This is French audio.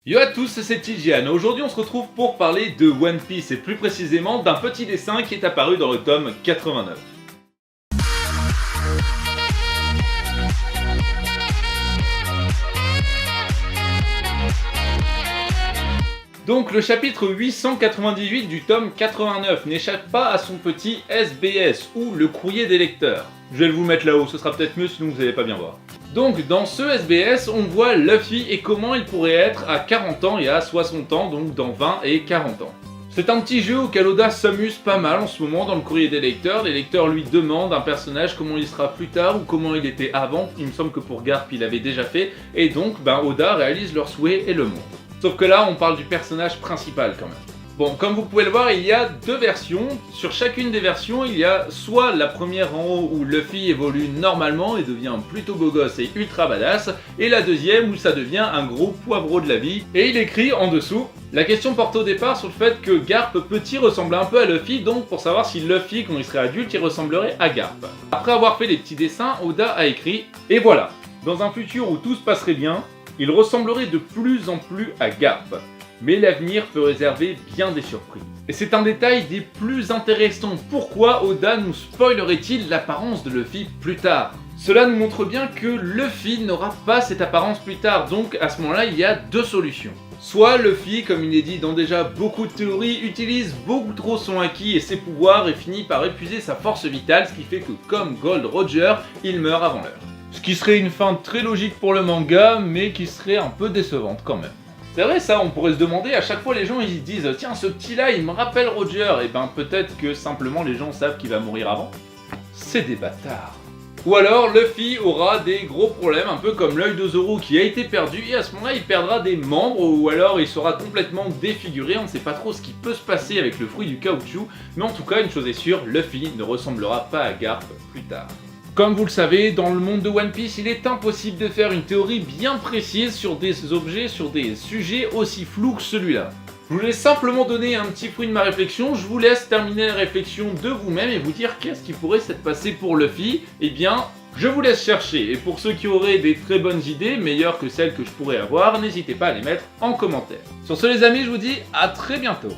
Yo à tous, c'est Tijian. Aujourd'hui on se retrouve pour parler de One Piece et plus précisément d'un petit dessin qui est apparu dans le tome 89. Donc le chapitre 898 du tome 89 n'échappe pas à son petit SBS ou le courrier des lecteurs. Je vais vous le mettre là-haut, ce sera peut-être mieux sinon vous n'allez pas bien voir. Donc dans ce SBS, on voit Luffy et comment il pourrait être à 40 ans et à 60 ans, donc dans 20 et 40 ans. C'est un petit jeu auquel Oda s'amuse pas mal en ce moment dans le courrier des lecteurs. Les lecteurs lui demandent un personnage comment il sera plus tard ou comment il était avant. Il me semble que pour Garp il avait déjà fait, et donc Oda réalise leur souhait et le montre. Sauf que là on parle du personnage principal quand même. Bon, comme vous pouvez le voir, il y a deux versions. Sur chacune des versions, il y a soit la première en haut où Luffy évolue normalement et devient plutôt beau gosse et ultra badass, et la deuxième où ça devient un gros poivreau de la vie. Et il écrit en dessous: la question porte au départ sur le fait que Garp petit ressemble un peu à Luffy, donc pour savoir si Luffy, quand il serait adulte, il ressemblerait à Garp. Après avoir fait des petits dessins, Oda a écrit: et voilà, dans un futur où tout se passerait bien, il ressemblerait de plus en plus à Garp. Mais l'avenir peut réserver bien des surprises. Et c'est un détail des plus intéressants. Pourquoi Oda nous spoilerait-il l'apparence de Luffy plus tard? Cela nous montre bien que Luffy n'aura pas cette apparence plus tard, donc à ce moment-là il y a deux solutions. Soit Luffy, comme il est dit dans déjà beaucoup de théories, utilise beaucoup trop son haki et ses pouvoirs et finit par épuiser sa force vitale, ce qui fait que comme Gold Roger, il meurt avant l'heure. Ce qui serait une fin très logique pour le manga, mais qui serait un peu décevante quand même. C'est vrai ça, on pourrait se demander, à chaque fois les gens ils se disent tiens ce petit là il me rappelle Roger, et peut-être que simplement les gens savent qu'il va mourir avant. C'est des bâtards. Ou alors Luffy aura des gros problèmes, un peu comme l'œil de Zoro qui a été perdu, et à ce moment-là il perdra des membres, ou alors il sera complètement défiguré, on ne sait pas trop ce qui peut se passer avec le fruit du caoutchouc, mais en tout cas une chose est sûre, Luffy ne ressemblera pas à Garp plus tard. Comme vous le savez, dans le monde de One Piece, il est impossible de faire une théorie bien précise sur des objets, sur des sujets aussi flous que celui-là. Je voulais simplement donner un petit fruit de ma réflexion, je vous laisse terminer la réflexion de vous-même et vous dire qu'est-ce qui pourrait s'être passé pour Luffy. Eh bien, je vous laisse chercher, et pour ceux qui auraient des très bonnes idées, meilleures que celles que je pourrais avoir, n'hésitez pas à les mettre en commentaire. Sur ce les amis, je vous dis à très bientôt.